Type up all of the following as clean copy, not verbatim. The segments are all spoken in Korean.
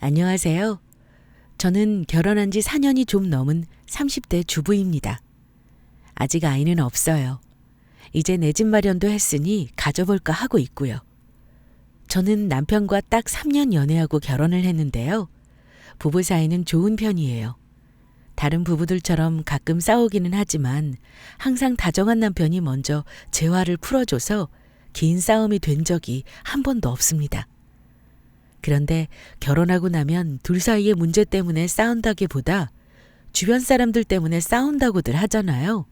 안녕하세요. 저는 결혼한 지 4년이 좀 넘은 30대 주부입니다. 아직 아이는 없어요. 이제 내 집 마련도 했으니 가져볼까 하고 있고요. 저는 남편과 딱 3년 연애하고 결혼을 했는데요. 부부 사이는 좋은 편이에요. 다른 부부들처럼 가끔 싸우기는 하지만 항상 다정한 남편이 먼저 제 화를 풀어줘서 긴 싸움이 된 적이 한 번도 없습니다. 그런데 결혼하고 나면 둘 사이의 문제 때문에 싸운다기보다 주변 사람들 때문에 싸운다고들 하잖아요.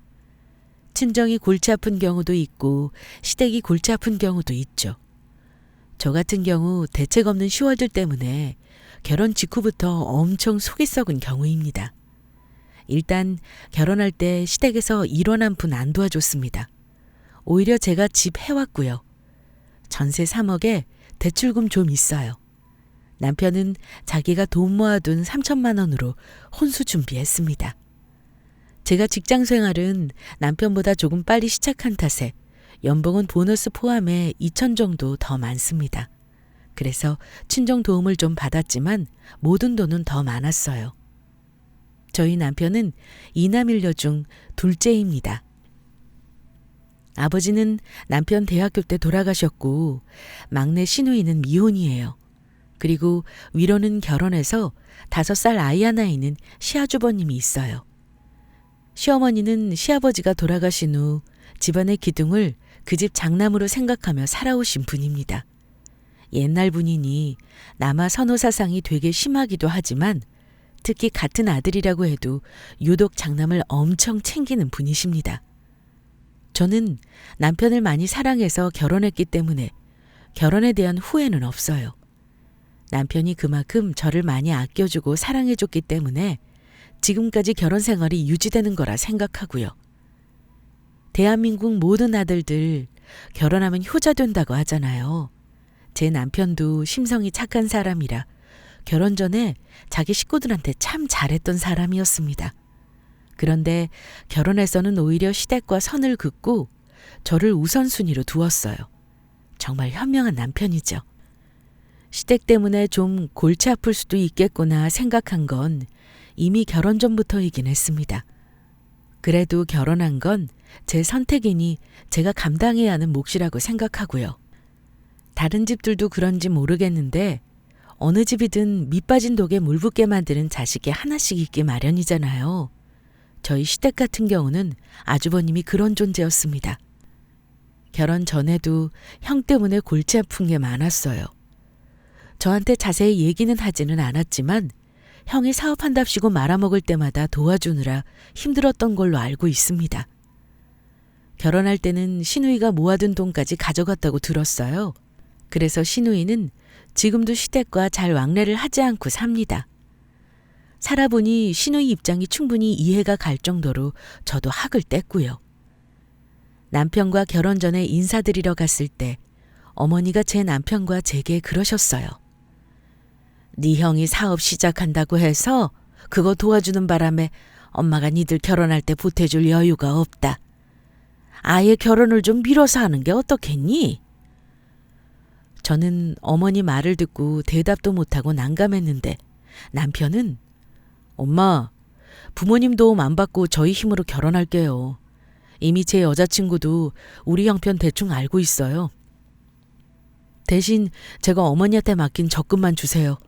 친정이 골치 아픈 경우도 있고 시댁이 골치 아픈 경우도 있죠. 저 같은 경우 대책 없는 시월들 때문에 결혼 직후부터 엄청 속이 썩은 경우입니다. 일단 결혼할 때 시댁에서 일원 한 푼 안 도와줬습니다. 오히려 제가 집 해왔고요. 전세 3억에 대출금 좀 있어요. 남편은 자기가 돈 모아둔 3천만 원으로 혼수 준비했습니다. 제가 직장 생활은 남편보다 조금 빨리 시작한 탓에 연봉은 보너스 포함해 2천 정도 더 많습니다. 그래서 친정 도움을 좀 받았지만 모든 돈은 더 많았어요. 저희 남편은 이남 일녀 중 둘째입니다. 아버지는 남편 대학교 때 돌아가셨고 막내 시누이는 미혼이에요. 그리고 위로는 결혼해서 5살 아이 하나 있는 시아주버님이 있어요. 시어머니는 시아버지가 돌아가신 후 집안의 기둥을 그 집 장남으로 생각하며 살아오신 분입니다. 옛날 분이니 남아 선호 사상이 되게 심하기도 하지만 특히 같은 아들이라고 해도 유독 장남을 엄청 챙기는 분이십니다. 저는 남편을 많이 사랑해서 결혼했기 때문에 결혼에 대한 후회는 없어요. 남편이 그만큼 저를 많이 아껴주고 사랑해줬기 때문에 지금까지 결혼 생활이 유지되는 거라 생각하고요. 대한민국 모든 아들들 결혼하면 효자 된다고 하잖아요. 제 남편도 심성이 착한 사람이라 결혼 전에 자기 식구들한테 참 잘했던 사람이었습니다. 그런데 결혼해서는 오히려 시댁과 선을 긋고 저를 우선순위로 두었어요. 정말 현명한 남편이죠. 시댁 때문에 좀 골치 아플 수도 있겠구나 생각한 건 이미 결혼 전부터이긴 했습니다. 그래도 결혼한 건 제 선택이니 제가 감당해야 하는 몫이라고 생각하고요. 다른 집들도 그런지 모르겠는데 어느 집이든 밑빠진 독에 물 붓게 만드는 자식이 하나씩 있기 마련이잖아요. 저희 시댁 같은 경우는 아주버님이 그런 존재였습니다. 결혼 전에도 형 때문에 골치 아픈 게 많았어요. 저한테 자세히 얘기는 하지는 않았지만 형이 사업한답시고 말아먹을 때마다 도와주느라 힘들었던 걸로 알고 있습니다. 결혼할 때는 시누이가 모아둔 돈까지 가져갔다고 들었어요. 그래서 시누이는 지금도 시댁과 잘 왕래를 하지 않고 삽니다. 살아보니 시누이 입장이 충분히 이해가 갈 정도로 저도 학을 뗐고요. 남편과 결혼 전에 인사드리러 갔을 때 어머니가 제 남편과 제게 그러셨어요. 네 형이 사업 시작한다고 해서 그거 도와주는 바람에 엄마가 니들 결혼할 때 보태줄 여유가 없다. 아예 결혼을 좀 미뤄서 하는 게 어떻겠니? 저는 어머니 말을 듣고 대답도 못하고 난감했는데 남편은 엄마, 부모님 도움 안 받고 저희 힘으로 결혼할게요. 이미 제 여자친구도 우리 형편 대충 알고 있어요. 대신 제가 어머니한테 맡긴 적금만 주세요.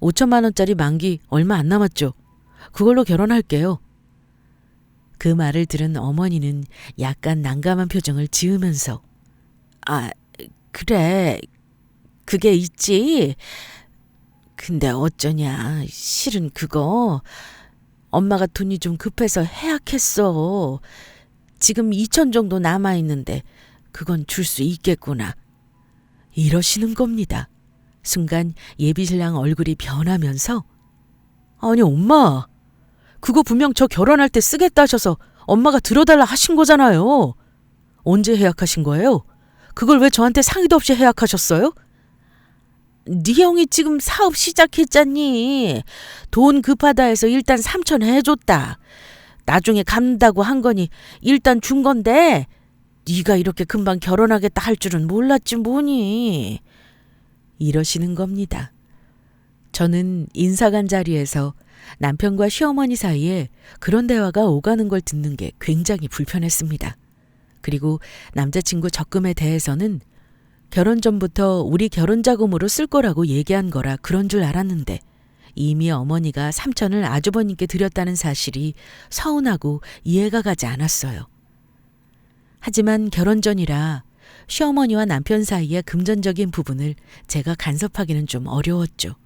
5천만 원짜리 만기 얼마 안 남았죠. 그걸로 결혼할게요. 그 말을 들은 어머니는 약간 난감한 표정을 지으면서 아, 그래. 그게 있지. 근데 어쩌냐. 실은 그거 엄마가 돈이 좀 급해서 해약했어. 지금 2천 정도 남아있는데 그건 줄 수 있겠구나. 이러시는 겁니다. 순간 예비신랑 얼굴이 변하면서 아니 엄마, 그거 분명 저 결혼할 때 쓰겠다 하셔서 엄마가 들어달라 하신 거잖아요. 언제 해약하신 거예요? 그걸 왜 저한테 상의도 없이 해약하셨어요? 네 형이 지금 사업 시작했잖니. 돈 급하다 해서 일단 3천 해줬다. 나중에 갚는다고 한 거니 일단 준 건데 네가 이렇게 금방 결혼하겠다 할 줄은 몰랐지 뭐니. 이러시는 겁니다. 저는 인사관 자리에서 남편과 시어머니 사이에 그런 대화가 오가는 걸 듣는 게 굉장히 불편했습니다. 그리고 남자친구 적금에 대해서는 결혼 전부터 우리 결혼 자금으로 쓸 거라고 얘기한 거라 그런 줄 알았는데 이미 어머니가 3천을 아주버님께 드렸다는 사실이 서운하고 이해가 가지 않았어요. 하지만 결혼 전이라 시어머니와 남편 사이의 금전적인 부분을 제가 간섭하기는 좀 어려웠죠.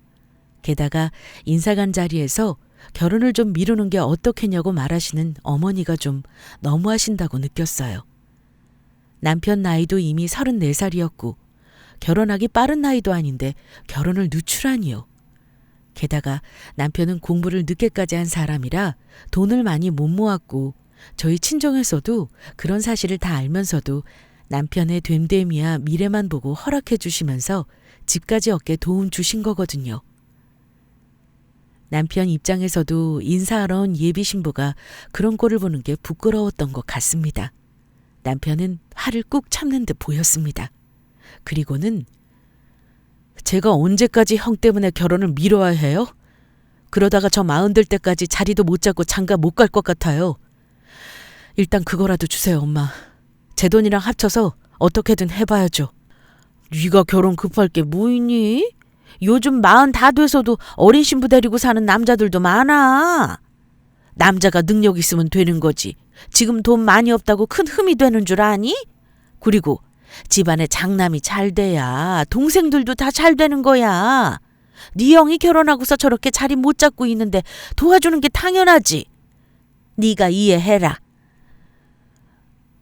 게다가 인사관 자리에서 결혼을 좀 미루는 게 어떻겠냐고 말하시는 어머니가 좀 너무하신다고 느꼈어요. 남편 나이도 이미 34살이었고 결혼하기 빠른 나이도 아닌데 결혼을 늦추라니요. 게다가 남편은 공부를 늦게까지 한 사람이라 돈을 많이 못 모았고 저희 친정에서도 그런 사실을 다 알면서도 남편의 됨됨이야 미래만 보고 허락해 주시면서 집까지 얻게 도움 주신 거거든요. 남편 입장에서도 인사하러 온 예비 신부가 그런 꼴을 보는 게 부끄러웠던 것 같습니다. 남편은 화를 꾹 참는 듯 보였습니다. 그리고는 제가 언제까지 형 때문에 결혼을 미뤄야 해요? 그러다가 저 40될 때까지 자리도 못 잡고 장가 못 갈 것 같아요. 일단 그거라도 주세요, 엄마. 제 돈이랑 합쳐서 어떻게든 해봐야죠. 네가 결혼 급할 게 뭐 있니? 요즘 40 다 돼서도 어린 신부 데리고 사는 남자들도 많아. 남자가 능력 있으면 되는 거지. 지금 돈 많이 없다고 큰 흠이 되는 줄 아니? 그리고 집안에 장남이 잘 돼야 동생들도 다 잘 되는 거야. 네 형이 결혼하고서 저렇게 자리 못 잡고 있는데 도와주는 게 당연하지. 네가 이해해라.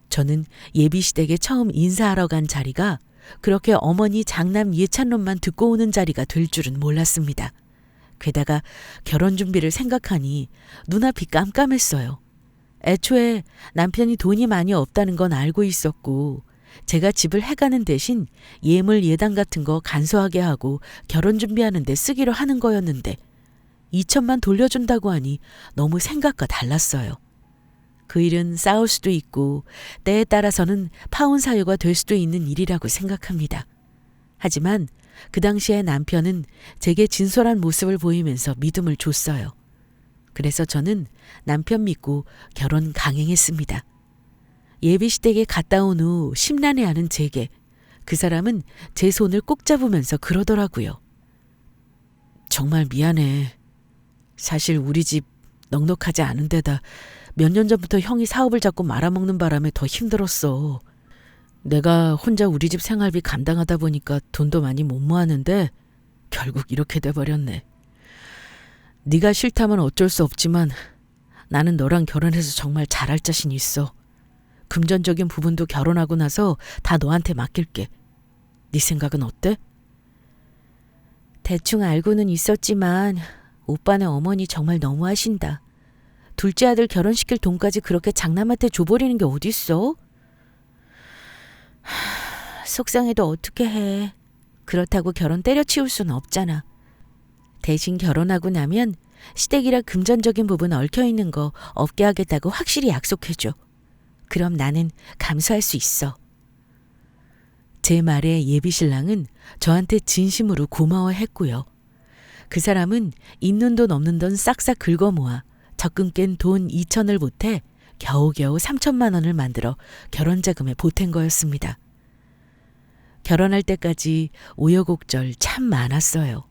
저는 예비시댁에 처음 인사하러 간 자리가 그렇게 어머니 장남 예찬론만 듣고 오는 자리가 될 줄은 몰랐습니다. 게다가 결혼 준비를 생각하니 눈앞이 깜깜했어요. 애초에 남편이 돈이 많이 없다는 건 알고 있었고 제가 집을 해가는 대신 예물 예당 같은 거 간소하게 하고 결혼 준비하는 데 쓰기로 하는 거였는데 2천만 돌려준다고 하니 너무 생각과 달랐어요. 그 일은 싸울 수도 있고 때에 따라서는 파혼 사유가 될 수도 있는 일이라고 생각합니다. 하지만 그 당시에 남편은 제게 진솔한 모습을 보이면서 믿음을 줬어요. 그래서 저는 남편 믿고 결혼 강행했습니다. 예비시댁에 갔다 온 후 심란해하는 제게 그 사람은 제 손을 꼭 잡으면서 그러더라고요. 정말 미안해. 사실 우리 집 넉넉하지 않은 데다 몇 년 전부터 형이 사업을 잡고 말아먹는 바람에 더 힘들었어. 내가 혼자 우리 집 생활비 감당하다 보니까 돈도 많이 못 모았는데 결국 이렇게 돼버렸네. 네가 싫다면 어쩔 수 없지만 나는 너랑 결혼해서 정말 잘할 자신 있어. 금전적인 부분도 결혼하고 나서 다 너한테 맡길게. 네 생각은 어때? 대충 알고는 있었지만 오빠네 어머니 정말 너무하신다. 둘째 아들 결혼시킬 돈까지 그렇게 장남한테 줘버리는 게 어딨어? 속상해도 어떻게 해. 그렇다고 결혼 때려치울 수는 없잖아. 대신 결혼하고 나면 시댁이라 금전적인 부분 얽혀있는 거 없게 하겠다고 확실히 약속해줘. 그럼 나는 감수할 수 있어. 제 말에 예비신랑은 저한테 진심으로 고마워했고요. 그 사람은 있는 돈 없는 돈 싹싹 긁어모아 적금 깬 돈 2천을 보태 겨우겨우 3천만 원을 만들어 결혼자금에 보탠 거였습니다. 결혼할 때까지 우여곡절 참 많았어요.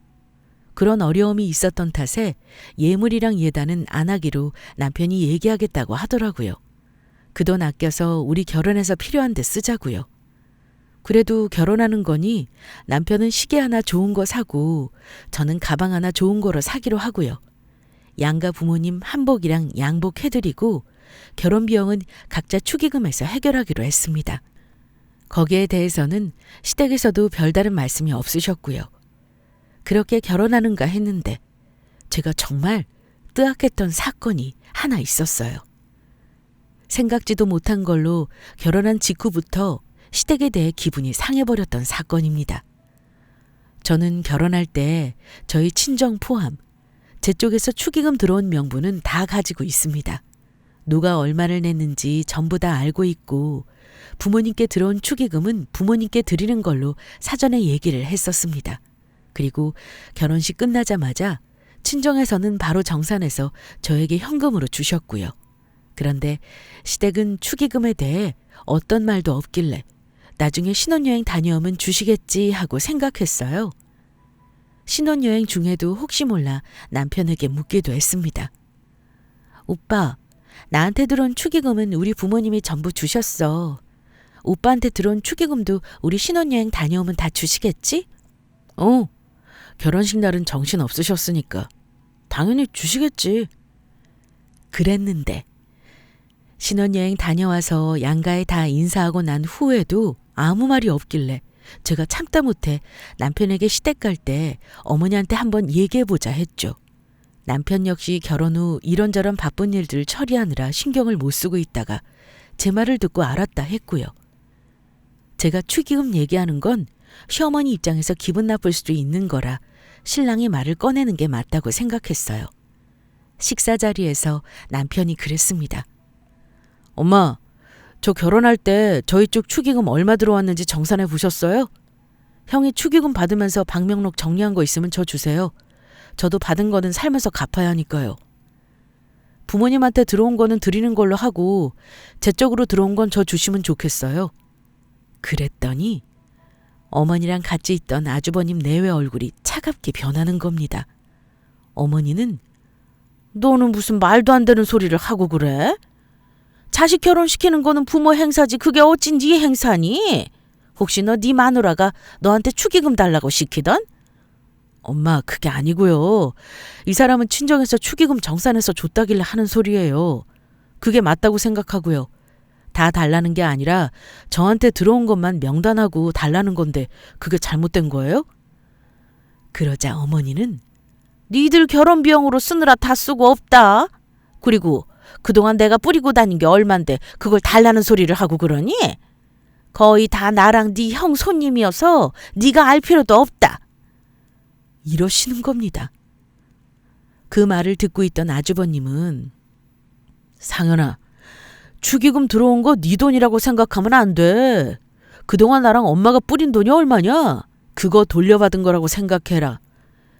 그런 어려움이 있었던 탓에 예물이랑 예단은 안 하기로 남편이 얘기하겠다고 하더라고요. 그 돈 아껴서 우리 결혼해서 필요한 데 쓰자고요. 그래도 결혼하는 거니 남편은 시계 하나 좋은 거 사고 저는 가방 하나 좋은 거로 사기로 하고요. 양가 부모님 한복이랑 양복 해드리고 결혼 비용은 각자 축의금에서 해결하기로 했습니다. 거기에 대해서는 시댁에서도 별다른 말씀이 없으셨고요. 그렇게 결혼하는가 했는데 제가 정말 뜨악했던 사건이 하나 있었어요. 생각지도 못한 걸로 결혼한 직후부터 시댁에 대해 기분이 상해버렸던 사건입니다. 저는 결혼할 때 저희 친정 포함 제 쪽에서 축의금 들어온 명부는 다 가지고 있습니다. 누가 얼마를 냈는지 전부 다 알고 있고 부모님께 들어온 축의금은 부모님께 드리는 걸로 사전에 얘기를 했었습니다. 그리고 결혼식 끝나자마자 친정에서는 바로 정산해서 저에게 현금으로 주셨고요. 그런데 시댁은 축의금에 대해 어떤 말도 없길래 나중에 신혼여행 다녀오면 주시겠지 하고 생각했어요. 신혼여행 중에도 혹시 몰라 남편에게 묻기도 했습니다. 오빠, 나한테 들어온 축의금은 우리 부모님이 전부 주셨어. 오빠한테 들어온 축의금도 우리 신혼여행 다녀오면 다 주시겠지? 결혼식 날은 정신 없으셨으니까 당연히 주시겠지. 그랬는데 신혼여행 다녀와서 양가에 다 인사하고 난 후에도 아무 말이 없길래 제가 참다 못해 남편에게 시댁 갈 때 어머니한테 한번 얘기해보자 했죠. 남편 역시 결혼 후 이런저런 바쁜 일들 처리하느라 신경을 못 쓰고 있다가 제 말을 듣고 알았다 했고요. 제가 축의금 얘기하는 건 시어머니 입장에서 기분 나쁠 수도 있는 거라 신랑이 말을 꺼내는 게 맞다고 생각했어요. 식사 자리에서 남편이 그랬습니다. 엄마, 저 결혼할 때 저희 쪽 축의금 얼마 들어왔는지 정산해 보셨어요? 형이 축의금 받으면서 방명록 정리한 거 있으면 저 주세요. 저도 받은 거는 살면서 갚아야 하니까요. 부모님한테 들어온 거는 드리는 걸로 하고 제 쪽으로 들어온 건 저 주시면 좋겠어요. 그랬더니 어머니랑 같이 있던 아주버님 내외 얼굴이 차갑게 변하는 겁니다. 어머니는 너는 무슨 말도 안 되는 소리를 하고 그래? 자식 결혼시키는 거는 부모 행사지 그게 어찌 네 행사니? 혹시 네 마누라가 너한테 축의금 달라고 시키던? 엄마, 그게 아니고요. 이 사람은 친정에서 축의금 정산해서 줬다길래 하는 소리예요. 그게 맞다고 생각하고요. 다 달라는 게 아니라 저한테 들어온 것만 명단하고 달라는 건데 그게 잘못된 거예요? 그러자 어머니는 니들 결혼 비용으로 쓰느라 다 쓰고 없다. 그리고 그동안 내가 뿌리고 다닌 게 얼만데 그걸 달라는 소리를 하고 그러니? 거의 다 나랑 네 형 손님이어서 네가 알 필요도 없다. 이러시는 겁니다. 그 말을 듣고 있던 아주버님은 상현아, 축의금 들어온 거 네 돈이라고 생각하면 안 돼. 그동안 나랑 엄마가 뿌린 돈이 얼마냐? 그거 돌려받은 거라고 생각해라.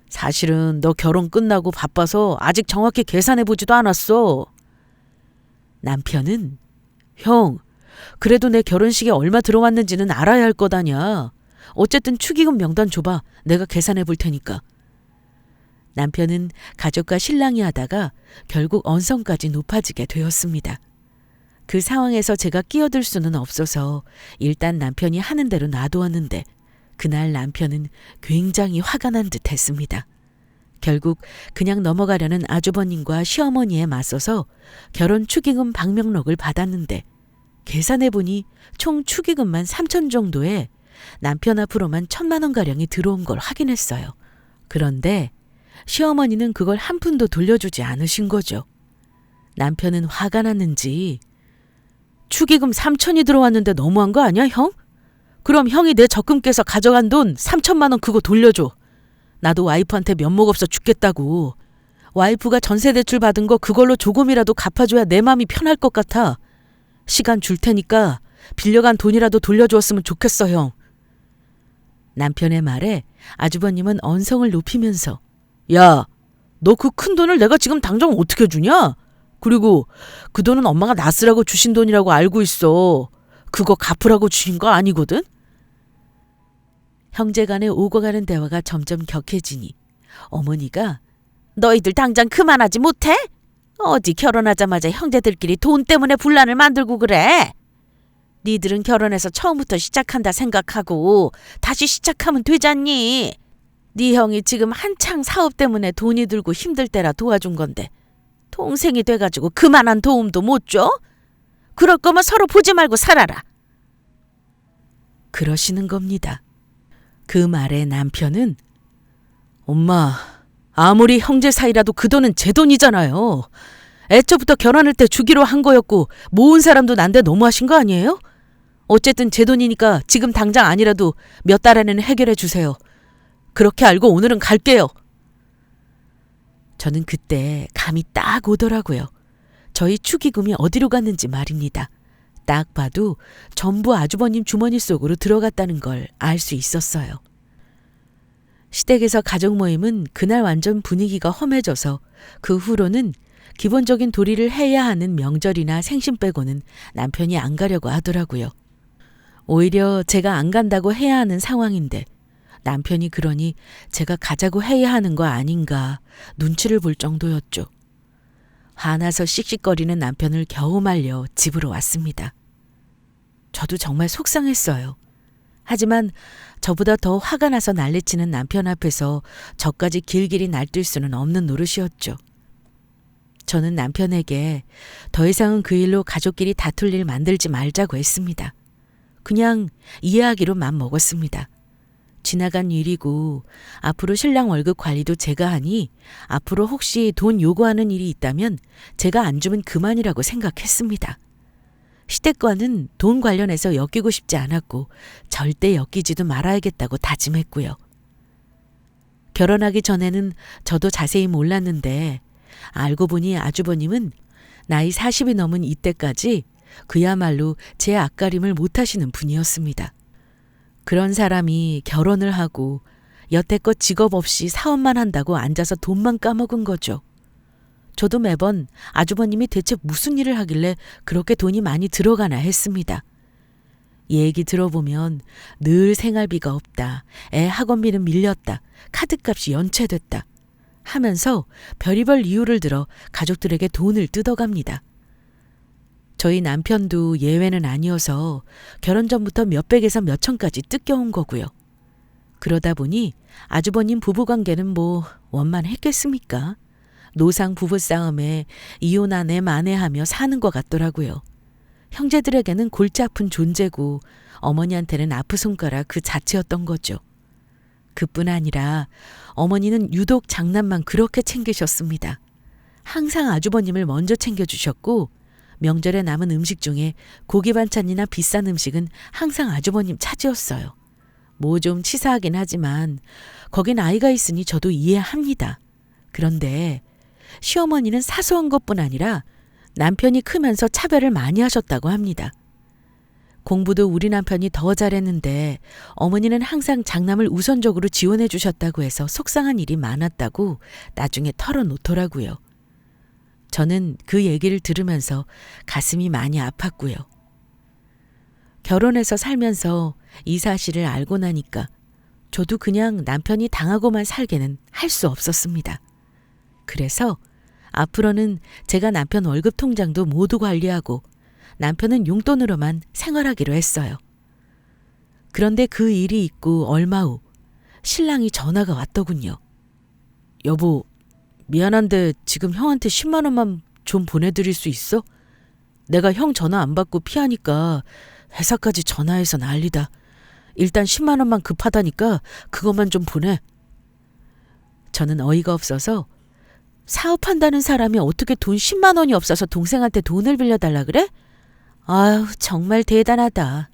사실은 너 결혼 끝나고 바빠서 아직 정확히 계산해보지도 않았어. 남편은 형, 그래도 내 결혼식에 얼마 들어왔는지는 알아야 할 거다냐. 어쨌든 축의금 명단 줘봐. 내가 계산해 볼 테니까. 남편은 가족과 신랑이 하다가 결국 언성까지 높아지게 되었습니다. 그 상황에서 제가 끼어들 수는 없어서 일단 남편이 하는 대로 놔두었는데 그날 남편은 굉장히 화가 난 듯 했습니다. 결국 그냥 넘어가려는 아주버님과 시어머니에 맞서서 결혼 축의금 방명록을 받았는데 계산해보니 총 축의금만 3천 정도에 남편 앞으로만 1,000만 원가량이 들어온 걸 확인했어요. 그런데 시어머니는 그걸 한 푼도 돌려주지 않으신 거죠. 남편은 화가 났는지 축의금 3천이 들어왔는데 너무한 거 아니야, 형? 그럼 형이 내 적금 깨서 가져간 돈 3천만 원 그거 돌려줘. 나도 와이프한테 면목 없어 죽겠다고. 와이프가 전세 대출 받은 거 그걸로 조금이라도 갚아줘야 내 마음이 편할 것 같아. 시간 줄 테니까 빌려간 돈이라도 돌려주었으면 좋겠어, 형. 남편의 말에 아주버님은 언성을 높이면서 야, 너 그 큰 돈을 내가 지금 당장 어떻게 주냐? 그리고 그 돈은 엄마가 나 쓰라고 주신 돈이라고 알고 있어. 그거 갚으라고 주신 거 아니거든? 형제간에 오고 가는 대화가 점점 격해지니 어머니가 너희들 당장 그만하지 못해? 어디 결혼하자마자 형제들끼리 돈 때문에 분란을 만들고 그래? 니들은 결혼해서 처음부터 시작한다 생각하고 다시 시작하면 되잖니. 네 형이 지금 한창 사업 때문에 돈이 들고 힘들 때라 도와준 건데 동생이 돼가지고 그만한 도움도 못 줘? 그럴 거면 서로 보지 말고 살아라. 그러시는 겁니다. 그 말에 남편은 엄마, 아무리 형제 사이라도 그 돈은 제 돈이잖아요. 애초부터 결혼할 때 주기로 한 거였고 모은 사람도 난데 너무하신 거 아니에요? 어쨌든 제 돈이니까 지금 당장 아니라도 몇 달 안에는 해결해 주세요. 그렇게 알고 오늘은 갈게요. 저는 그때 감이 딱 오더라고요. 저희 축의금이 어디로 갔는지 말입니다. 딱 봐도 전부 아주버님 주머니 속으로 들어갔다는 걸 알 수 있었어요. 시댁에서 가족 모임은 그날 완전 분위기가 험해져서 그 후로는 기본적인 도리를 해야 하는 명절이나 생신 빼고는 남편이 안 가려고 하더라고요. 오히려 제가 안 간다고 해야 하는 상황인데 남편이 그러니 제가 가자고 해야 하는 거 아닌가 눈치를 볼 정도였죠. 화나서 씩씩거리는 남편을 겨우 말려 집으로 왔습니다. 저도 정말 속상했어요. 하지만 저보다 더 화가 나서 난리치는 남편 앞에서 저까지 길길이 날뛸 수는 없는 노릇이었죠. 저는 남편에게 더 이상은 그 일로 가족끼리 다툴 일 만들지 말자고 했습니다. 그냥 이해하기로 맘먹었습니다. 지나간 일이고 앞으로 신랑 월급 관리도 제가 하니 앞으로 혹시 돈 요구하는 일이 있다면 제가 안 주면 그만이라고 생각했습니다. 시댁과는 돈 관련해서 엮이고 싶지 않았고 절대 엮이지도 말아야겠다고 다짐했고요. 결혼하기 전에는 저도 자세히 몰랐는데 알고 보니 아주버님은 나이 40이 넘은 이때까지 그야말로 제 앞가림을 못하시는 분이었습니다. 그런 사람이 결혼을 하고 여태껏 직업 없이 사업만 한다고 앉아서 돈만 까먹은 거죠. 저도 매번 아주버님이 대체 무슨 일을 하길래 그렇게 돈이 많이 들어가나 했습니다. 얘기 들어보면 늘 생활비가 없다, 애 학원비는 밀렸다, 카드값이 연체됐다 하면서 별의별 이유를 들어 가족들에게 돈을 뜯어갑니다. 저희 남편도 예외는 아니어서 결혼 전부터 몇백에서 몇천까지 뜯겨온 거고요. 그러다 보니 아주버님 부부관계는 뭐 원만했겠습니까? 노상 부부싸움에 이혼 아내 만회하며 사는 것 같더라고요. 형제들에게는 골치 아픈 존재고 어머니한테는 아프손가락 그 자체였던 거죠. 그뿐 아니라 어머니는 유독 장남만 그렇게 챙기셨습니다. 항상 아주버님을 먼저 챙겨주셨고 명절에 남은 음식 중에 고기 반찬이나 비싼 음식은 항상 아주버님 차지였어요. 뭐 좀 치사하긴 하지만 거긴 아이가 있으니 저도 이해합니다. 그런데 시어머니는 사소한 것뿐 아니라 남편이 크면서 차별을 많이 하셨다고 합니다. 공부도 우리 남편이 더 잘했는데 어머니는 항상 장남을 우선적으로 지원해 주셨다고 해서 속상한 일이 많았다고 나중에 털어놓더라고요. 저는 그 얘기를 들으면서 가슴이 많이 아팠고요. 결혼해서 살면서 이 사실을 알고 나니까 저도 그냥 남편이 당하고만 살게는 할 수 없었습니다. 그래서 앞으로는 제가 남편 월급 통장도 모두 관리하고 남편은 용돈으로만 생활하기로 했어요. 그런데 그 일이 있고 얼마 후 신랑이 전화가 왔더군요. 여보, 미안한데 지금 형한테 10만 원만 좀 보내드릴 수 있어? 내가 형 전화 안 받고 피하니까 회사까지 전화해서 난리다. 일단 10만 원만 급하다니까 그것만 좀 보내. 저는 어이가 없어서 사업한다는 사람이 어떻게 돈 10만 원이 없어서 동생한테 돈을 빌려달라 그래? 아유, 정말 대단하다.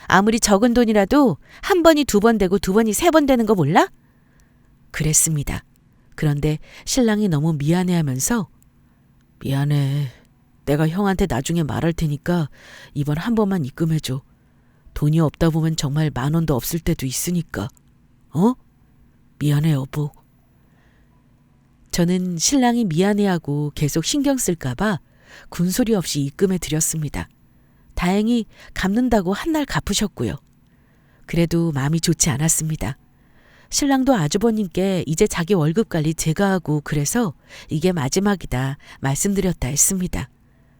아무리 적은 돈이라도 한 번이 두 번 되고 두 번이 세 번 되는 거 몰라? 그랬습니다. 그런데 신랑이 너무 미안해하면서 미안해. 내가 형한테 나중에 말할 테니까 이번 한 번만 입금해줘. 돈이 없다 보면 정말 10,000원도 없을 때도 있으니까. 어? 미안해 여보. 저는 신랑이 미안해하고 계속 신경 쓸까봐 군소리 없이 입금해 드렸습니다. 다행히 갚는다고 한 날 갚으셨고요. 그래도 마음이 좋지 않았습니다. 신랑도 아주버님께 이제 자기 월급 관리 제가 하고 그래서 이게 마지막이다 말씀드렸다 했습니다.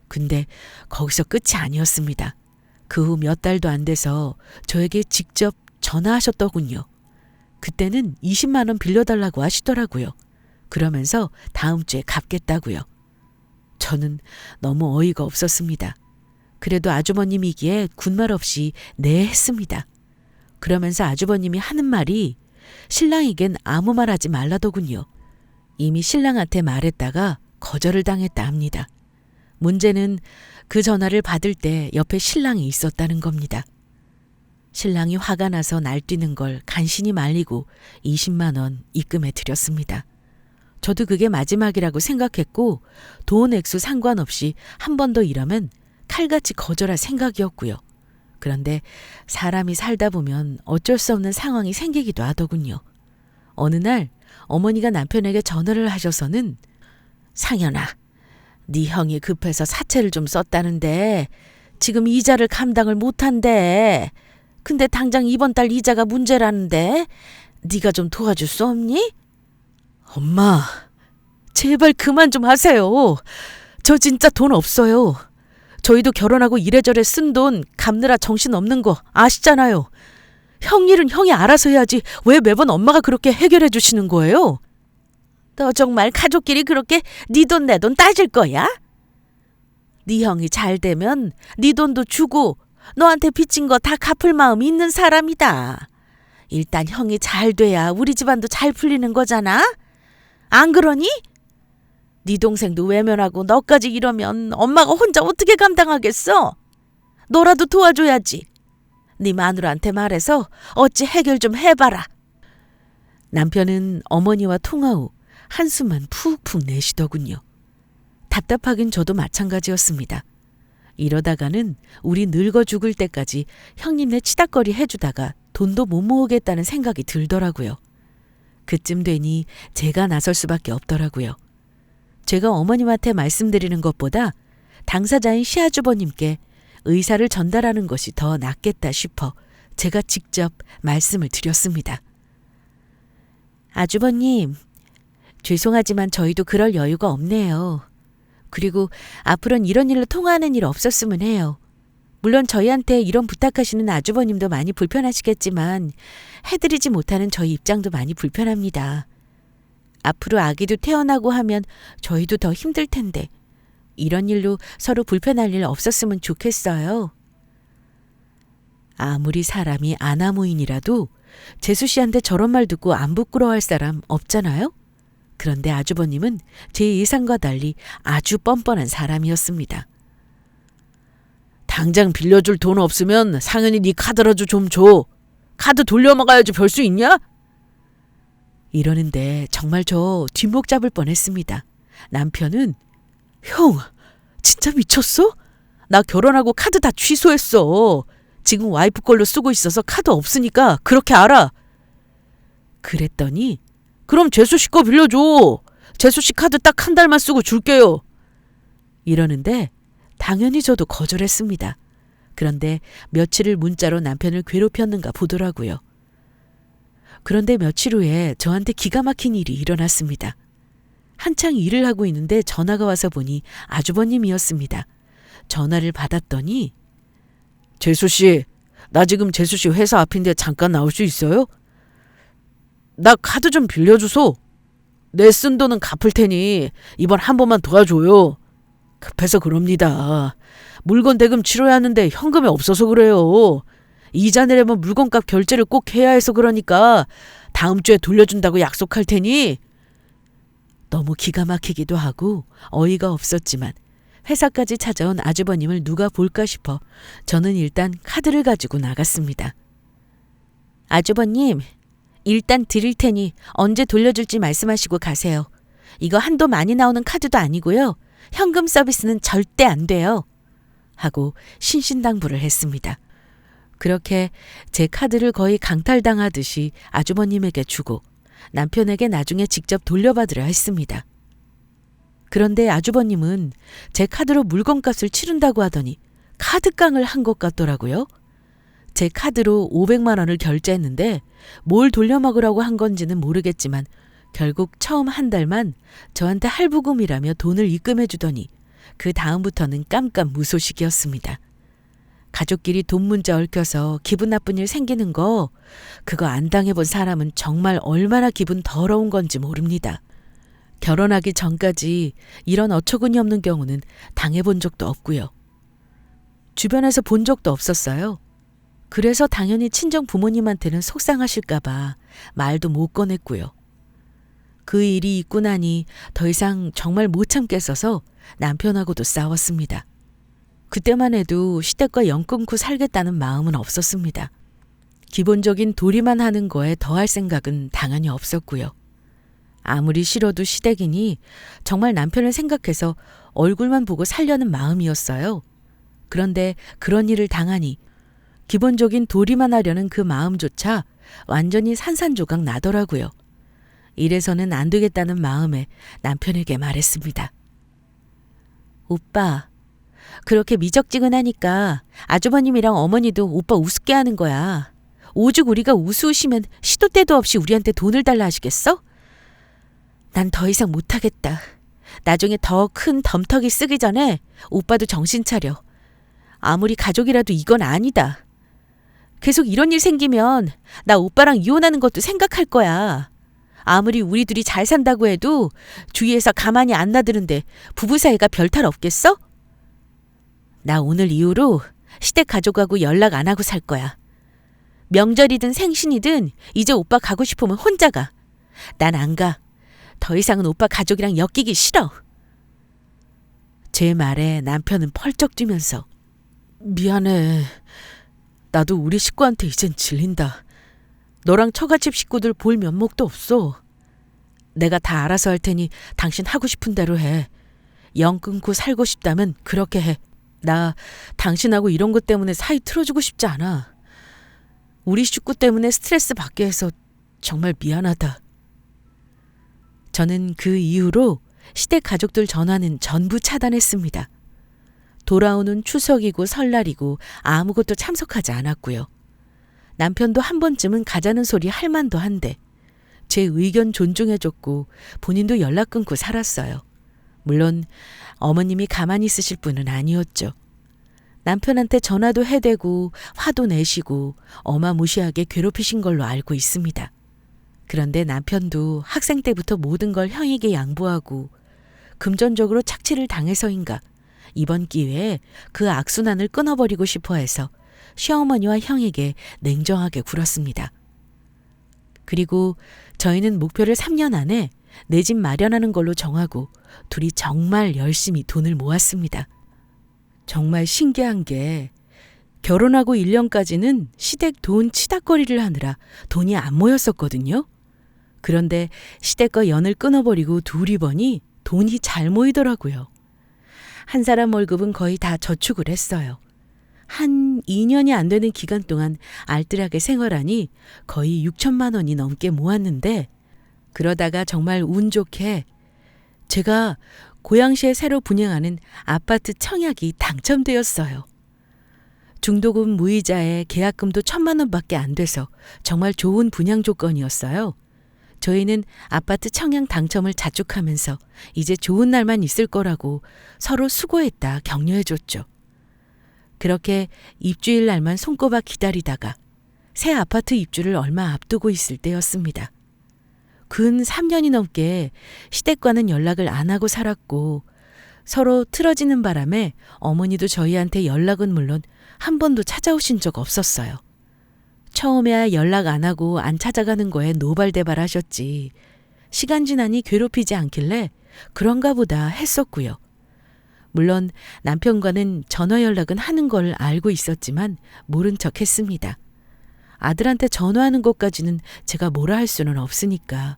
근데 거기서 끝이 아니었습니다. 그 후 몇 달도 안 돼서 저에게 직접 전화하셨더군요. 그때는 20만 원 빌려달라고 하시더라고요. 그러면서 다음 주에 갚겠다고요. 저는 너무 어이가 없었습니다. 그래도 아주버님이기에 군말 없이 네 했습니다. 그러면서 아주버님이 하는 말이 신랑에겐 아무 말 하지 말라더군요. 이미 신랑한테 말했다가 거절을 당했다 합니다. 문제는 그 전화를 받을 때 옆에 신랑이 있었다는 겁니다. 신랑이 화가 나서 날뛰는 걸 간신히 말리고 20만 원 입금해 드렸습니다. 저도 그게 마지막이라고 생각했고 돈 액수 상관없이 한 번 더 이러면 칼같이 거절할 생각이었고요. 그런데 사람이 살다 보면 어쩔 수 없는 상황이 생기기도 하더군요. 어느 날 어머니가 남편에게 전화를 하셔서는 상현아, 네 형이 급해서 사채를 좀 썼다는데 지금 이자를 감당을 못한대. 근데 당장 이번 달 이자가 문제라는데 네가 좀 도와줄 수 없니? 엄마, 제발 그만 좀 하세요. 저 진짜 돈 없어요. 저희도 결혼하고 이래저래 쓴 돈 갚느라 정신없는 거 아시잖아요. 형 일은 형이 알아서 해야지 왜 매번 엄마가 그렇게 해결해 주시는 거예요? 너 정말 가족끼리 그렇게 네 돈 내 돈 따질 거야? 네 형이 잘 되면 네 돈도 주고 너한테 빚진 거 다 갚을 마음이 있는 사람이다. 일단 형이 잘 돼야 우리 집안도 잘 풀리는 거잖아? 안 그러니? 네 동생도 외면하고 너까지 이러면 엄마가 혼자 어떻게 감당하겠어? 너라도 도와줘야지. 네 마누라한테 말해서 어찌 해결 좀 해봐라. 남편은 어머니와 통화 후 한숨만 푹푹 내쉬더군요. 답답하긴 저도 마찬가지였습니다. 이러다가는 우리 늙어 죽을 때까지 형님네 치닥거리 해주다가 돈도 못 모으겠다는 생각이 들더라고요. 그쯤 되니 제가 나설 수밖에 없더라고요. 제가 어머님한테 말씀드리는 것보다 당사자인 시아주버님께 의사를 전달하는 것이 더 낫겠다 싶어 제가 직접 말씀을 드렸습니다. 아주버님, 죄송하지만 저희도 그럴 여유가 없네요. 그리고 앞으로는 이런 일로 통화하는 일 없었으면 해요. 물론 저희한테 이런 부탁하시는 아주버님도 많이 불편하시겠지만 해드리지 못하는 저희 입장도 많이 불편합니다. 앞으로 아기도 태어나고 하면 저희도 더 힘들 텐데 이런 일로 서로 불편할 일 없었으면 좋겠어요. 아무리 사람이 아나무인이라도 재수 씨한테 저런 말 듣고 안 부끄러워할 사람 없잖아요? 그런데 아주버님은 제 예상과 달리 아주 뻔뻔한 사람이었습니다. 당장 빌려줄 돈 없으면 상현이 네 카드라도 좀 줘. 카드 돌려먹어야지 별 수 있냐? 이러는데 정말 저 뒷목 잡을 뻔했습니다. 남편은 형, 진짜 미쳤어? 나 결혼하고 카드 다 취소했어. 지금 와이프 걸로 쓰고 있어서 카드 없으니까 그렇게 알아. 그랬더니 그럼 재수 씨 거 빌려줘. 재수 씨 카드 딱 한 달만 쓰고 줄게요. 이러는데 당연히 저도 거절했습니다. 그런데 며칠을 문자로 남편을 괴롭혔는가 보더라고요. 그런데 며칠 후에 저한테 기가 막힌 일이 일어났습니다. 한창 일을 하고 있는데 전화가 와서 보니 아주버님이었습니다. 전화를 받았더니 재수 씨, 나 지금 재수 씨 회사 앞인데 잠깐 나올 수 있어요? 나 카드 좀 빌려주소. 내 쓴 돈은 갚을 테니 이번 한 번만 도와줘요. 급해서 그럽니다. 물건 대금 치러야 하는데 현금이 없어서 그래요. 이자 내려면 물건값 결제를 꼭 해야 해서 그러니까 다음 주에 돌려준다고 약속할 테니. 너무 기가 막히기도 하고 어이가 없었지만 회사까지 찾아온 아주버님을 누가 볼까 싶어 저는 일단 카드를 가지고 나갔습니다. 아주버님, 일단 드릴 테니 언제 돌려줄지 말씀하시고 가세요. 이거 한도 많이 나오는 카드도 아니고요. 현금 서비스는 절대 안 돼요. 하고 신신당부를 했습니다. 그렇게 제 카드를 거의 강탈당하듯이 아주버님에게 주고 남편에게 나중에 직접 돌려받으려 했습니다. 그런데 아주버님은 제 카드로 물건값을 치른다고 하더니 카드깡을 한 것 같더라고요. 제 카드로 500만 원을 결제했는데 뭘 돌려먹으라고 한 건지는 모르겠지만 결국 처음 한 달만 저한테 할부금이라며 돈을 입금해 주더니 그 다음부터는 깜깜무소식이었습니다. 가족끼리 돈 문자 얽혀서 기분 나쁜 일 생기는 거 그거 안 당해본 사람은 정말 얼마나 기분 더러운 건지 모릅니다. 결혼하기 전까지 이런 어처구니 없는 경우는 당해본 적도 없고요. 주변에서 본 적도 없었어요. 그래서 당연히 친정 부모님한테는 속상하실까 봐 말도 못 꺼냈고요. 그 일이 있고 나니 더 이상 정말 못 참겠어서 남편하고도 싸웠습니다. 그때만 해도 시댁과 연 끊고 살겠다는 마음은 없었습니다. 기본적인 도리만 하는 거에 더할 생각은 당연히 없었고요. 아무리 싫어도 시댁이니 정말 남편을 생각해서 얼굴만 보고 살려는 마음이었어요. 그런데 그런 일을 당하니 기본적인 도리만 하려는 그 마음조차 완전히 산산조각 나더라고요. 이래서는 안 되겠다는 마음에 남편에게 말했습니다. 오빠, 그렇게 미적지근하니까 아주버님이랑 어머니도 오빠 우습게 하는 거야. 오죽 우리가 우스우시면 시도 때도 없이 우리한테 돈을 달라 하시겠어? 난 더 이상 못하겠다. 나중에 더 큰 덤터기 쓰기 전에 오빠도 정신 차려. 아무리 가족이라도 이건 아니다. 계속 이런 일 생기면 나 오빠랑 이혼하는 것도 생각할 거야. 아무리 우리 둘이 잘 산다고 해도 주위에서 가만히 안 놔두는데 부부 사이가 별탈 없겠어? 나 오늘 이후로 시댁 가족하고 연락 안 하고 살 거야. 명절이든 생신이든 이제 오빠 가고 싶으면 혼자 가. 난 안 가. 더 이상은 오빠 가족이랑 엮이기 싫어. 제 말에 남편은 펄쩍 뛰면서 미안해. 나도 우리 식구한테 이젠 질린다. 너랑 처갓집 식구들 볼 면목도 없어. 내가 다 알아서 할 테니 당신 하고 싶은 대로 해. 영 끊고 살고 싶다면 그렇게 해. 나 당신하고 이런 것 때문에 사이 틀어주고 싶지 않아. 우리 식구 때문에 스트레스 받게 해서 정말 미안하다. 저는 그 이후로 시댁 가족들 전화는 전부 차단했습니다. 돌아오는 추석이고 설날이고 아무것도 참석하지 않았고요. 남편도 한 번쯤은 가자는 소리 할 만도 한데 제 의견 존중해줬고 본인도 연락 끊고 살았어요. 물론 어머님이 가만히 있으실 분은 아니었죠. 남편한테 전화도 해대고 화도 내시고 어마무시하게 괴롭히신 걸로 알고 있습니다. 그런데 남편도 학생 때부터 모든 걸 형에게 양보하고 금전적으로 착취를 당해서인가 이번 기회에 그 악순환을 끊어버리고 싶어 해서 시어머니와 형에게 냉정하게 굴었습니다. 그리고 저희는 목표를 3년 안에 내 집 마련하는 걸로 정하고 둘이 정말 열심히 돈을 모았습니다. 정말 신기한 게 결혼하고 1년까지는 시댁 돈 치닥거리를 하느라 돈이 안 모였었거든요. 그런데 시댁과 연을 끊어버리고 둘이 보니 돈이 잘 모이더라고요. 한 사람 월급은 거의 다 저축을 했어요. 한 2년이 안 되는 기간 동안 알뜰하게 생활하니 거의 6천만 원이 넘게 모았는데 그러다가 정말 운 좋게 제가 고양시에 새로 분양하는 아파트 청약이 당첨되었어요. 중도금 무이자에 계약금도 1,000만 원밖에 안 돼서 정말 좋은 분양 조건이었어요. 저희는 아파트 청약 당첨을 자축하면서 이제 좋은 날만 있을 거라고 서로 수고했다 격려해줬죠. 그렇게 입주일 날만 손꼽아 기다리다가 새 아파트 입주를 얼마 앞두고 있을 때였습니다. 근 3년이 넘게 시댁과는 연락을 안 하고 살았고 서로 틀어지는 바람에 어머니도 저희한테 연락은 물론 한 번도 찾아오신 적 없었어요. 처음에야 연락 안 하고 안 찾아가는 거에 노발대발 하셨지. 시간 지나니 괴롭히지 않길래 그런가 보다 했었고요. 물론 남편과는 전화 연락은 하는 걸 알고 있었지만 모른 척 했습니다. 아들한테 전화하는 것까지는 제가 뭐라 할 수는 없으니까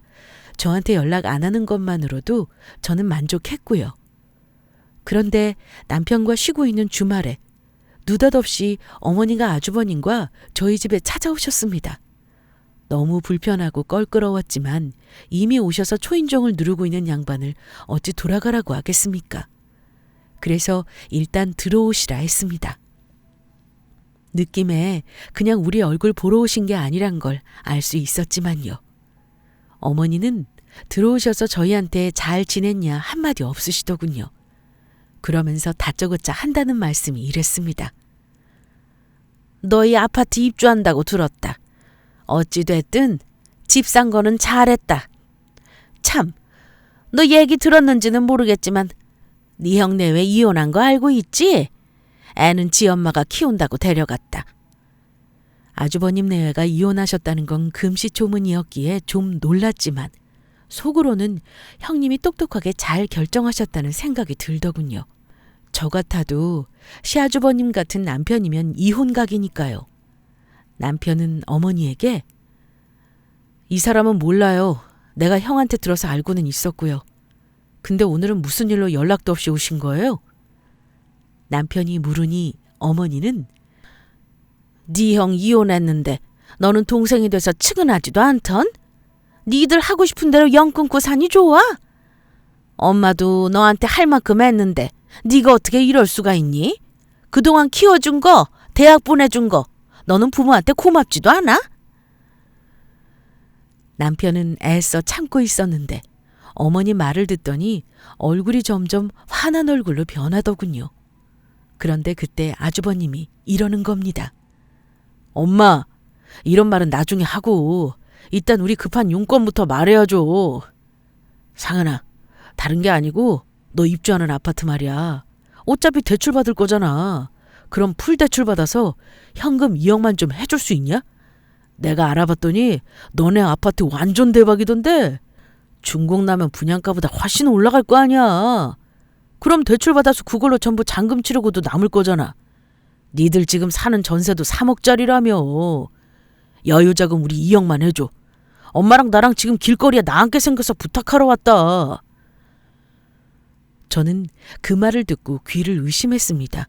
저한테 연락 안 하는 것만으로도 저는 만족했고요. 그런데 남편과 쉬고 있는 주말에 느닷없이 어머니가 아주버님과 저희 집에 찾아오셨습니다. 너무 불편하고 껄끄러웠지만 이미 오셔서 초인종을 누르고 있는 양반을 어찌 돌아가라고 하겠습니까? 그래서 일단 들어오시라 했습니다. 느낌에 그냥 우리 얼굴 보러 오신 게 아니란 걸 알 수 있었지만요. 어머니는 들어오셔서 저희한테 잘 지냈냐 한마디 없으시더군요. 그러면서 다짜고짜 한다는 말씀이 이랬습니다. 너희 아파트 입주한다고 들었다. 어찌됐든 집 산 거는 잘했다. 참, 너 얘기 들었는지는 모르겠지만 네 형네 왜 이혼한 거 알고 있지? 애는 지 엄마가 키운다고 데려갔다. 아주버님 내외가 이혼하셨다는 건 금시초문이었기에 좀 놀랐지만 속으로는 형님이 똑똑하게 잘 결정하셨다는 생각이 들더군요. 저 같아도 시아주버님 같은 남편이면 이혼각이니까요. 남편은 어머니에게 이 사람은 몰라요. 내가 형한테 들어서 알고는 있었고요. 근데 오늘은 무슨 일로 연락도 없이 오신 거예요? 남편이 물으니 어머니는 네 형 이혼했는데 너는 동생이 돼서 측은하지도 않던? 니들 하고 싶은 대로 영 끊고 사니 좋아? 엄마도 너한테 할 만큼 했는데 네가 어떻게 이럴 수가 있니? 그동안 키워준 거, 대학 보내준 거 너는 부모한테 고맙지도 않아? 남편은 애써 참고 있었는데 어머니 말을 듣더니 얼굴이 점점 화난 얼굴로 변하더군요. 그런데 그때 아주버님이 이러는 겁니다. 엄마, 이런 말은 나중에 하고 일단 우리 급한 용건부터 말해야죠. 상은아, 다른 게 아니고 너 입주하는 아파트 말이야. 어차피 대출 받을 거잖아. 그럼 풀 대출 받아서 현금 2억만 좀 해줄 수 있냐? 내가 알아봤더니 너네 아파트 완전 대박이던데 중공 나면 분양가보다 훨씬 올라갈 거 아니야. 그럼 대출 받아서 그걸로 전부 잔금 치르고도 남을 거잖아. 니들 지금 사는 전세도 3억짜리라며. 여유자금 우리 2억만 해줘. 엄마랑 나랑 지금 길거리에 나앉게 생겨서 부탁하러 왔다. 저는 그 말을 듣고 귀를 의심했습니다.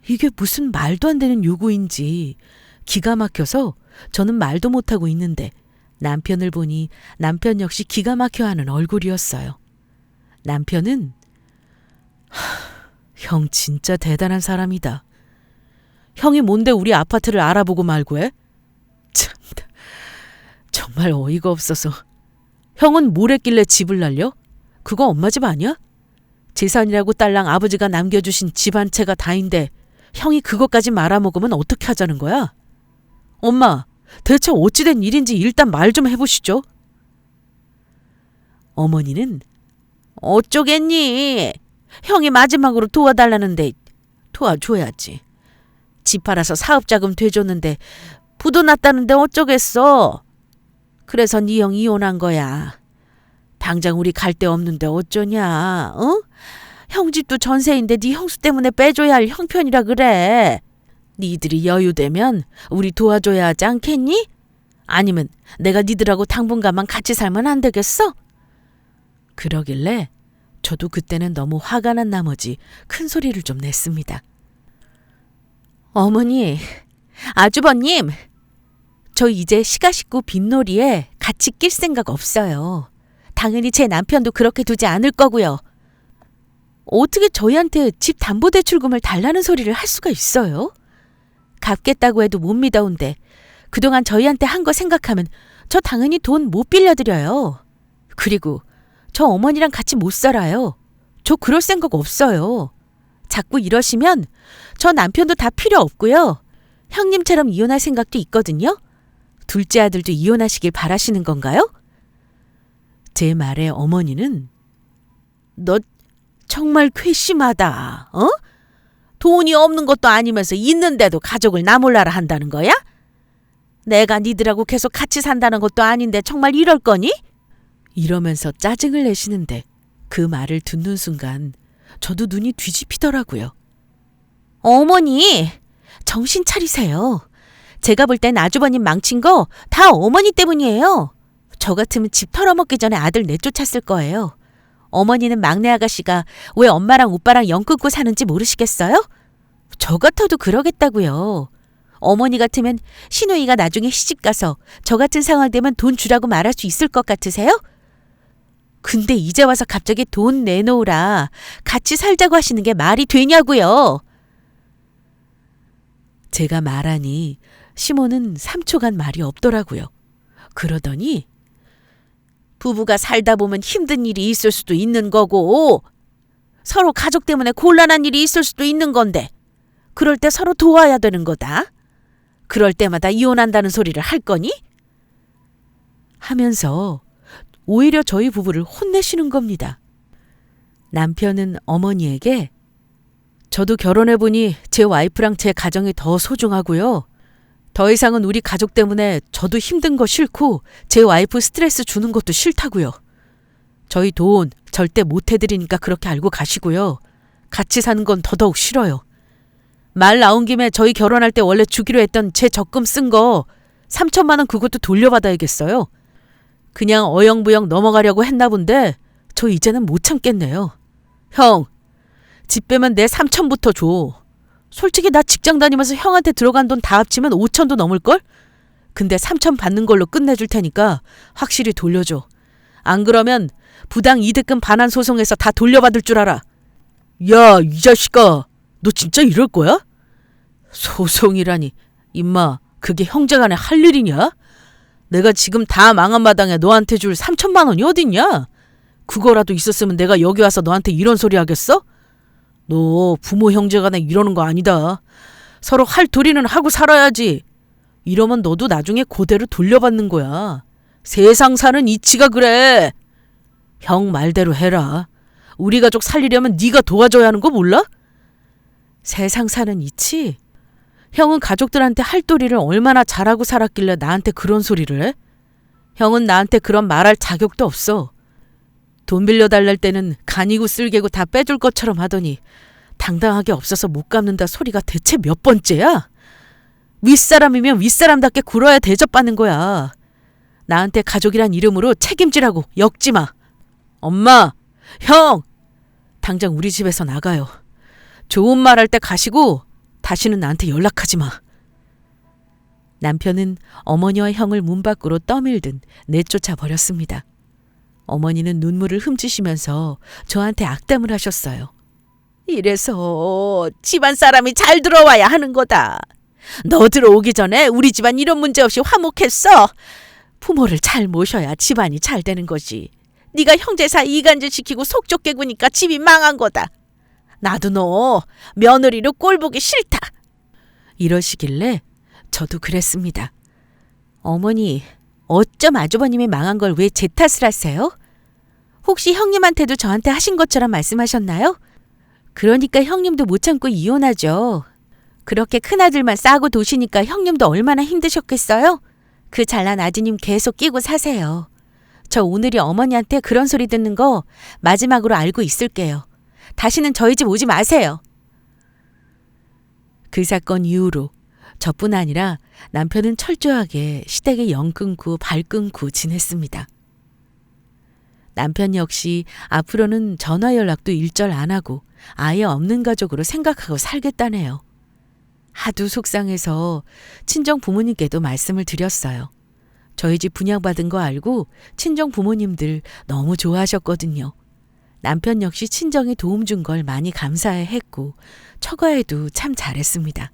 이게 무슨 말도 안 되는 요구인지 기가 막혀서 저는 말도 못하고 있는데 남편을 보니 남편 역시 기가 막혀하는 얼굴이었어요. 남편은 형 진짜 대단한 사람이다. 형이 뭔데 우리 아파트를 알아보고 말고 해? 참, 정말 어이가 없어서. 형은 뭘 했길래 집을 날려? 그거 엄마 집 아니야? 재산이라고 딸랑 아버지가 남겨주신 집 한 채가 다인데 형이 그것까지 말아먹으면 어떻게 하자는 거야? 엄마, 대체 어찌된 일인지 일단 말 좀 해보시죠. 어머니는 어쩌겠니? 형이 마지막으로 도와달라는데 도와줘야지. 집 팔아서 사업자금 되줬는데 부도 났다는데 어쩌겠어. 그래서 네 형 이혼한 거야. 당장 우리 갈 데 없는데 어쩌냐? 어? 형 집도 전세인데 네 형수 때문에 빼줘야 할 형편이라 그래. 니들이 여유되면 우리 도와줘야 하지 않겠니? 아니면 내가 니들하고 당분간만 같이 살면 안 되겠어? 그러길래 저도 그때는 너무 화가 난 나머지 큰 소리를 좀 냈습니다. 어머니, 아주버님, 저 이제 시가 식구 빈놀이에 같이 낄 생각 없어요. 당연히 제 남편도 그렇게 두지 않을 거고요. 어떻게 저희한테 집 담보대출금을 달라는 소리를 할 수가 있어요? 갚겠다고 해도 못 믿어온데 그동안 저희한테 한 거 생각하면 저 당연히 돈 못 빌려드려요. 그리고 저 어머니랑 같이 못 살아요. 저 그럴 생각 없어요. 자꾸 이러시면 저 남편도 다 필요 없고요. 형님처럼 이혼할 생각도 있거든요. 둘째 아들도 이혼하시길 바라시는 건가요? 제 말에 어머니는 너 정말 괘씸하다. 어? 돈이 없는 것도 아니면서 있는데도 가족을 나 몰라라 한다는 거야? 내가 니들하고 계속 같이 산다는 것도 아닌데 정말 이럴 거니? 이러면서 짜증을 내시는데 그 말을 듣는 순간 저도 눈이 뒤집히더라고요. 어머니, 정신 차리세요. 제가 볼 땐 아주버님 망친 거 다 어머니 때문이에요. 저 같으면 집 털어먹기 전에 아들 내쫓았을 거예요. 어머니는 막내 아가씨가 왜 엄마랑 오빠랑 영 끊고 사는지 모르시겠어요? 저 같아도 그러겠다고요. 어머니 같으면 시누이가 나중에 시집가서 저 같은 상황 되면 돈 주라고 말할 수 있을 것 같으세요? 근데 이제 와서 갑자기 돈 내놓으라, 같이 살자고 하시는 게 말이 되냐고요. 제가 말하니 시모는 3초간 말이 없더라고요. 그러더니 부부가 살다 보면 힘든 일이 있을 수도 있는 거고 서로 가족 때문에 곤란한 일이 있을 수도 있는 건데 그럴 때 서로 도와야 되는 거다. 그럴 때마다 이혼한다는 소리를 할 거니? 하면서 오히려 저희 부부를 혼내시는 겁니다. 남편은 어머니에게 저도 결혼해보니 제 와이프랑 제 가정이 더 소중하고요. 더 이상은 우리 가족 때문에 저도 힘든 거 싫고 제 와이프 스트레스 주는 것도 싫다고요. 저희 돈 절대 못 해드리니까 그렇게 알고 가시고요. 같이 사는 건 더더욱 싫어요. 말 나온 김에 저희 결혼할 때 원래 주기로 했던 제 적금 쓴 거 3천만 원 그것도 돌려받아야겠어요. 그냥 어영부영 넘어가려고 했나 본데 저 이제는 못 참겠네요. 형, 집 빼면 내 3천부터 줘. 솔직히 나 직장 다니면서 형한테 들어간 돈 다 합치면 5천도 넘을걸? 근데 3천 받는 걸로 끝내줄 테니까 확실히 돌려줘. 안 그러면 부당 이득금 반환 소송에서 다 돌려받을 줄 알아. 야, 이 자식아. 너 진짜 이럴 거야? 소송이라니. 임마, 그게 형제간에 할 일이냐? 내가 지금 다 망한 마당에 너한테 줄 3천만 원이 어딨냐? 그거라도 있었으면 내가 여기 와서 너한테 이런 소리 하겠어? 너 부모 형제간에 이러는 거 아니다. 서로 할 도리는 하고 살아야지. 이러면 너도 나중에 그대로 돌려받는 거야. 세상 사는 이치가 그래. 형 말대로 해라. 우리 가족 살리려면 네가 도와줘야 하는 거 몰라? 세상 사는 이치? 형은 가족들한테 할 도리를 얼마나 잘하고 살았길래 나한테 그런 소리를 해? 형은 나한테 그런 말할 자격도 없어. 돈 빌려달랄 때는 간이고 쓸개고 다 빼줄 것처럼 하더니 당당하게 없어서 못 갚는다 소리가 대체 몇 번째야? 윗사람이면 윗사람답게 굴어야 대접받는 거야. 나한테 가족이란 이름으로 책임지라고 엮지 마. 엄마, 형, 당장 우리 집에서 나가요. 좋은 말 할 때 가시고 다시는 나한테 연락하지 마. 남편은 어머니와 형을 문 밖으로 떠밀듯 내쫓아 버렸습니다. 어머니는 눈물을 훔치시면서 저한테 악담을 하셨어요. 이래서 집안 사람이 잘 들어와야 하는 거다. 너 들어오기 전에 우리 집안 이런 문제 없이 화목했어. 부모를 잘 모셔야 집안이 잘 되는 거지. 네가 형제 사이 이간질 시키고 속 좁게 구니까 집이 망한 거다. 나도 너 며느리로 꼴 보기 싫다. 이러시길래 저도 그랬습니다. 어머니, 어쩜 아주버님이 망한 걸 왜 제 탓을 하세요? 혹시 형님한테도 저한테 하신 것처럼 말씀하셨나요? 그러니까 형님도 못 참고 이혼하죠. 그렇게 큰아들만 싸고 도시니까 형님도 얼마나 힘드셨겠어요? 그 잘난 아드님 계속 끼고 사세요. 저 오늘이 어머니한테 그런 소리 듣는 거 마지막으로 알고 있을게요. 다시는 저희 집 오지 마세요. 그 사건 이후로 저뿐 아니라 남편은 철저하게 시댁에 영 끊고 발 끊고 지냈습니다. 남편 역시 앞으로는 전화 연락도 일절 안 하고 아예 없는 가족으로 생각하고 살겠다네요. 하도 속상해서 친정 부모님께도 말씀을 드렸어요. 저희 집 분양받은 거 알고 친정 부모님들 너무 좋아하셨거든요. 남편 역시 친정에 도움 준 걸 많이 감사해 했고 처가에도 참 잘했습니다.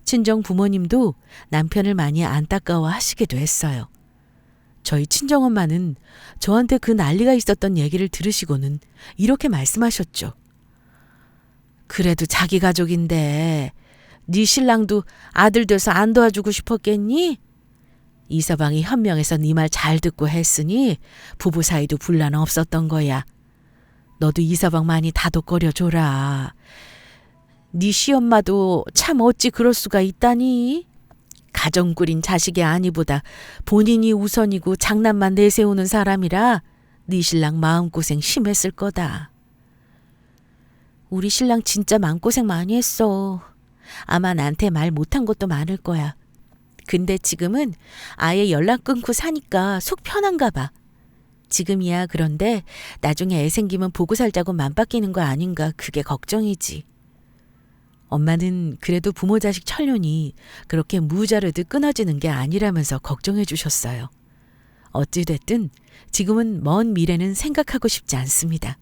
친정 부모님도 남편을 많이 안타까워 하시기도 했어요. 저희 친정엄마는 저한테 그 난리가 있었던 얘기를 들으시고는 이렇게 말씀하셨죠. 그래도 자기 가족인데 네 신랑도 아들 돼서 안 도와주고 싶었겠니? 이서방이 현명해서 네 말 잘 듣고 했으니 부부 사이도 분란 없었던 거야. 너도 이서방 많이 다독거려줘라. 네 시엄마도 참 어찌 그럴 수가 있다니. 가정 꾸린 자식의 아니보다 본인이 우선이고 장난만 내세우는 사람이라 네 신랑 마음고생 심했을 거다. 우리 신랑 진짜 마음고생 많이 했어. 아마 나한테 말 못한 것도 많을 거야. 근데 지금은 아예 연락 끊고 사니까 속 편한가 봐. 지금이야 그런데 나중에 애 생기면 보고 살자고 맘 바뀌는 거 아닌가 그게 걱정이지. 엄마는 그래도 부모 자식 천륜이 그렇게 무자르듯 끊어지는 게 아니라면서 걱정해 주셨어요. 어찌됐든 지금은 먼 미래는 생각하고 싶지 않습니다.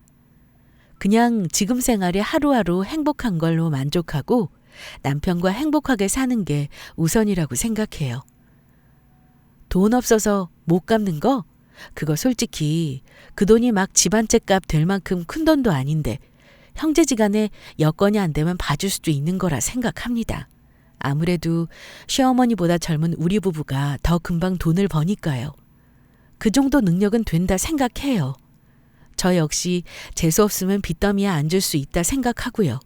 그냥 지금 생활에 하루하루 행복한 걸로 만족하고 남편과 행복하게 사는 게 우선이라고 생각해요. 돈 없어서 못 갚는 거? 그거 솔직히 그 돈이 막 집안채값 될 만큼 큰 돈도 아닌데 형제지간에 여건이 안 되면 봐줄 수도 있는 거라 생각합니다. 아무래도 시어머니보다 젊은 우리 부부가 더 금방 돈을 버니까요. 그 정도 능력은 된다 생각해요. 저 역시 재수 없으면 빚더미에 앉을 수 있다 생각하고요.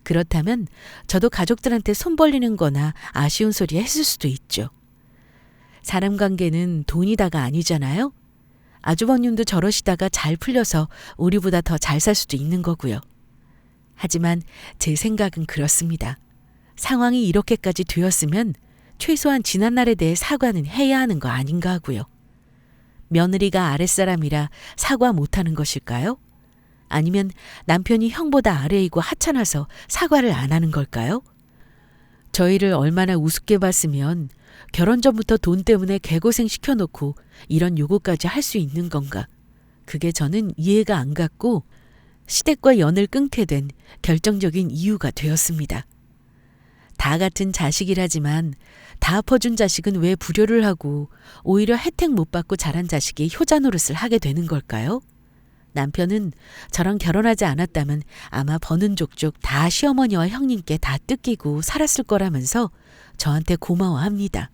그렇다면 저도 가족들한테 손 벌리는 거나 아쉬운 소리 했을 수도 있죠. 사람 관계는 돈이다가 아니잖아요. 아주버님도 저러시다가 잘 풀려서 우리보다 더 잘 살 수도 있는 거고요. 하지만 제 생각은 그렇습니다. 상황이 이렇게까지 되었으면 최소한 지난날에 대해 사과는 해야 하는 거 아닌가 하고요. 며느리가 아랫사람이라 사과 못하는 것일까요? 아니면 남편이 형보다 아래이고 하찮아서 사과를 안 하는 걸까요? 저희를 얼마나 우습게 봤으면 결혼 전부터 돈 때문에 개고생 시켜놓고 이런 요구까지 할 수 있는 건가? 그게 저는 이해가 안 갔고 시댁과 연을 끊게 된 결정적인 이유가 되었습니다. 다 같은 자식이라지만 다 퍼준 자식은 왜 불효를 하고 오히려 혜택 못 받고 자란 자식이 효자 노릇을 하게 되는 걸까요? 남편은 저랑 결혼하지 않았다면 아마 버는 족족 다 시어머니와 형님께 다 뜯기고 살았을 거라면서 저한테 고마워합니다.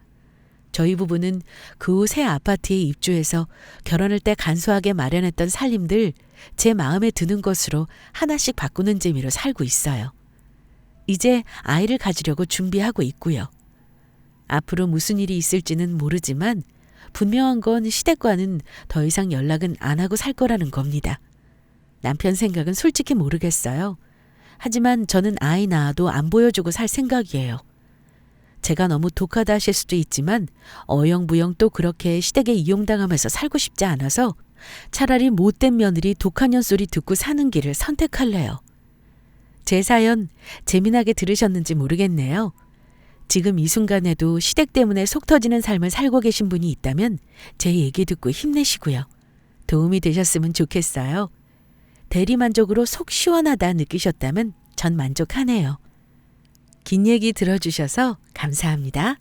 저희 부부는 그 후 새 아파트에 입주해서 결혼할 때 간소하게 마련했던 살림들 제 마음에 드는 것으로 하나씩 바꾸는 재미로 살고 있어요. 이제 아이를 가지려고 준비하고 있고요. 앞으로 무슨 일이 있을지는 모르지만 분명한 건 시댁과는 더 이상 연락은 안 하고 살 거라는 겁니다. 남편 생각은 솔직히 모르겠어요. 하지만 저는 아이 낳아도 안 보여주고 살 생각이에요. 제가 너무 독하다 하실 수도 있지만 어영부영 또 그렇게 시댁에 이용당하면서 살고 싶지 않아서 차라리 못된 며느리 독한 년 소리 듣고 사는 길을 선택할래요. 제 사연 재미나게 들으셨는지 모르겠네요. 지금 이 순간에도 시댁 때문에 속 터지는 삶을 살고 계신 분이 있다면 제 얘기 듣고 힘내시고요. 도움이 되셨으면 좋겠어요. 대리만족으로 속 시원하다 느끼셨다면 전 만족하네요. 긴 얘기 들어주셔서 감사합니다.